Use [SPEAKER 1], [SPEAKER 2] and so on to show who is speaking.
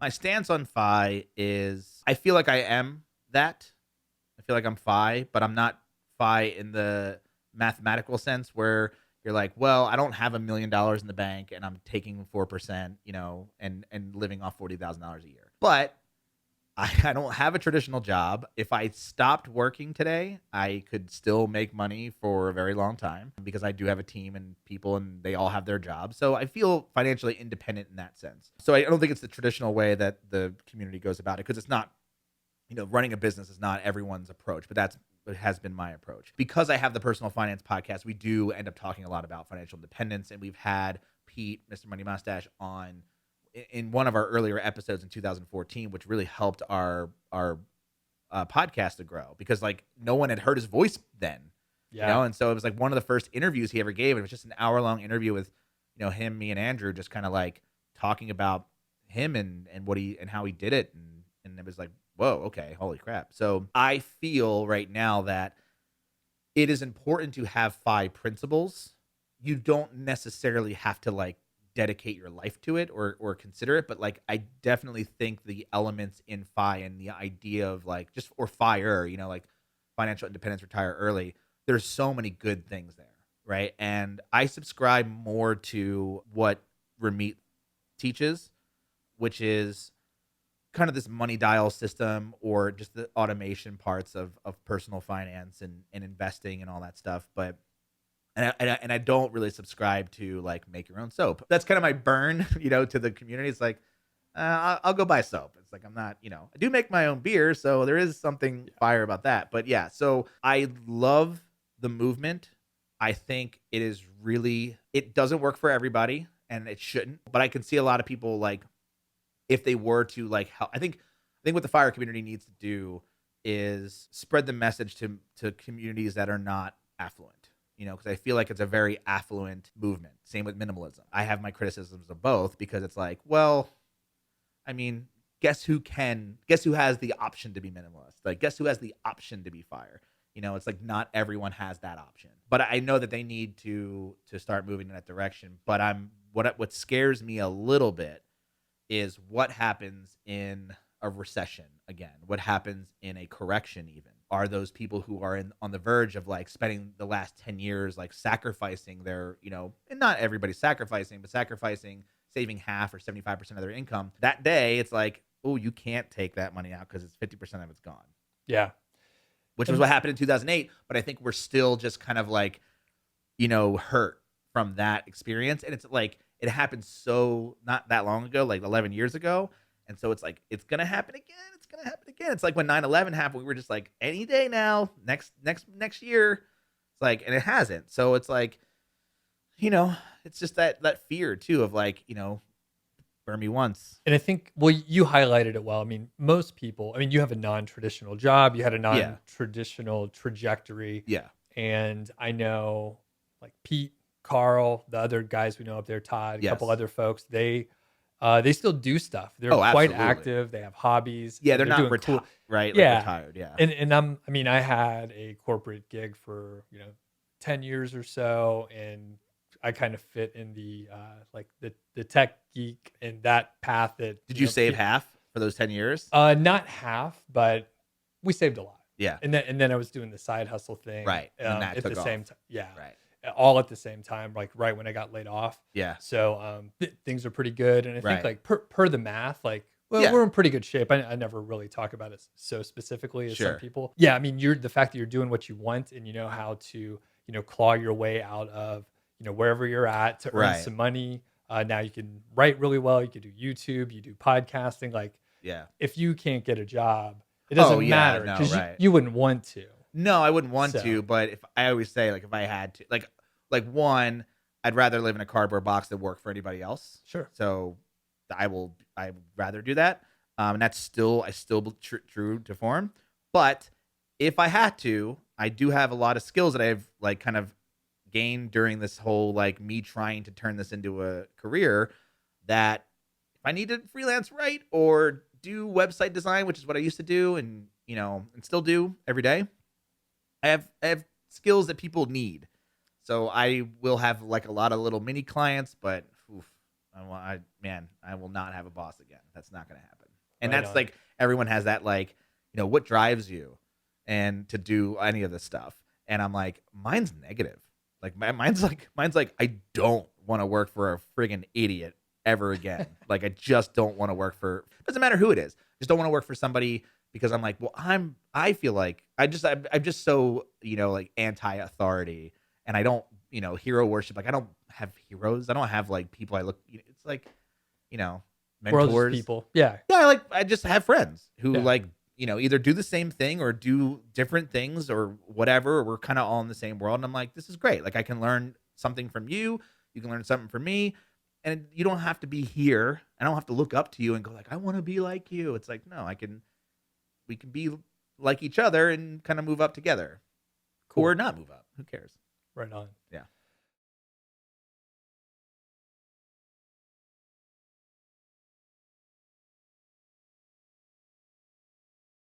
[SPEAKER 1] My stance on FI is I feel like I am that. I feel like I'm FI, but I'm not FI in the mathematical sense where you're like, well, I don't have $1 million in the bank and I'm taking 4%, and living off $40,000 a year. But I don't have a traditional job. If I stopped working today, I could still make money for a very long time because I do have a team and people and they all have their jobs. So I feel financially independent in that sense. So I don't think it's the traditional way that the community goes about it because it's not, running a business is not everyone's approach, but it has been my approach. Because I have the personal finance podcast, we do end up talking a lot about financial independence. And we've had Pete, Mr. Money Mustache, on in one of our earlier episodes in 2014, which really helped our podcast to grow because like no one had heard his voice then, and so it was like one of the first interviews he ever gave. And it was just an hour-long interview with, him, me, and Andrew, just kind of like talking about him and what he and how he did it, and it was like, whoa, okay, holy crap. So I feel right now that it is important to have 5 principles. You don't necessarily have to like dedicate your life to it or consider it, but like I definitely think the elements in FI and the idea of like just or FIRE, like financial independence, retire early, there's so many good things there, right? And I subscribe more to what Ramit teaches, which is kind of this money dial system or just the automation parts of personal finance and investing and all that stuff. But and I don't really subscribe to like make your own soap. That's kind of my burn, to the community. It's like, I'll go buy soap. It's like, I'm not, I do make my own beer. So there is something fire about that. But yeah, so I love the movement. I think it doesn't work for everybody and it shouldn't, but I can see a lot of people like, if they were to like help, I think what the fire community needs to do is spread the message to communities that are not affluent. Because I feel like it's a very affluent movement. Same with minimalism. I have my criticisms of both because it's like, well, I mean, guess who has the option to be minimalist? Like, guess who has the option to be fire? It's like not everyone has that option. But I know that they need to start moving in that direction. But what scares me a little bit is what happens in a recession again. What happens in a correction even? Are those people who are on the verge of like spending the last 10 years like sacrificing their, and not everybody's sacrificing, but sacrificing, saving half or 75% of their income. That day, it's like, oh, you can't take that money out because it's 50% of it's gone.
[SPEAKER 2] Yeah.
[SPEAKER 1] Which was what happened in 2008. But I think we're still just kind of like, hurt from that experience. And it's like, it happened so not that long ago, like 11 years ago. And so it's like, it's going to happen again. It's going to happen again. It's like when 9/11 happened, we were just like, any day now, next year. It's like, and it hasn't. So it's like, it's just that fear too of like, burn me once.
[SPEAKER 2] And I think, well, you highlighted it well. I mean, most people, you have a non-traditional job. You had a non-traditional trajectory.
[SPEAKER 1] Yeah.
[SPEAKER 2] And I know like Pete, Carl, the other guys we know up there, Todd, a couple other folks, they still do stuff. They're quite active. They have hobbies.
[SPEAKER 1] Yeah, they're not retired, cool. Right? Like retired, yeah.
[SPEAKER 2] And I had a corporate gig for 10 years or so, and I kind of fit in the like the tech geek and that path. That
[SPEAKER 1] did you save half for those 10 years?
[SPEAKER 2] Not half, but we saved a lot.
[SPEAKER 1] Yeah,
[SPEAKER 2] and then I was doing the side hustle thing,
[SPEAKER 1] right? And that
[SPEAKER 2] at
[SPEAKER 1] took
[SPEAKER 2] the
[SPEAKER 1] off.
[SPEAKER 2] same time, yeah,
[SPEAKER 1] right.
[SPEAKER 2] All at the same time, like right when I got laid off.
[SPEAKER 1] Yeah.
[SPEAKER 2] So things are pretty good. And I think like per the math, like, well, we're in pretty good shape. I never really talk about it so specifically as some people. Yeah. I mean, the fact that you're doing what you want and you know how to, claw your way out of, wherever you're at to earn some money. Now you can write really well. You can do YouTube, you do podcasting. Like, if you can't get a job, it doesn't matter because you wouldn't want to.
[SPEAKER 1] No, I wouldn't want to, but if I always say like if I had to, like one, I'd rather live in a cardboard box than work for anybody else.
[SPEAKER 2] Sure.
[SPEAKER 1] So I'd rather do that. And that's still true to form. But if I had to, I do have a lot of skills that I've like kind of gained during this whole like me trying to turn this into a career that if I need to freelance write or do website design, which is what I used to do and and still do every day. I have skills that people need. So I will have like a lot of little mini clients, but I will not have a boss again. That's not going to happen. And
[SPEAKER 2] Right
[SPEAKER 1] that's
[SPEAKER 2] on.
[SPEAKER 1] like everyone has that, like, what drives you and to do any of this stuff. And I'm like, mine's negative. Like mine's like I don't want to work for a friggin' idiot ever again. Like I just don't want to work for, doesn't matter who it is. Just don't want to work for somebody because I'm like, well, I feel like I'm just so, like anti-authority, and I don't, hero worship. Like I don't have heroes. I don't have like people I look, it's like,
[SPEAKER 2] We're all just
[SPEAKER 1] mentors.
[SPEAKER 2] people. Yeah.
[SPEAKER 1] Yeah, I just have friends who
[SPEAKER 2] Yeah.
[SPEAKER 1] like, either do the same thing or do different things or whatever. We're kind of all in the same world. And I'm like, this is great. Like I can learn something from you. You can learn something from me. And you don't have to be here. I don't have to look up to you and go like, I want to be like you. It's like, no, we can be like each other and kind of move up together.
[SPEAKER 2] Cool.
[SPEAKER 1] Or not move up. Who cares?
[SPEAKER 2] Right on.
[SPEAKER 1] Yeah.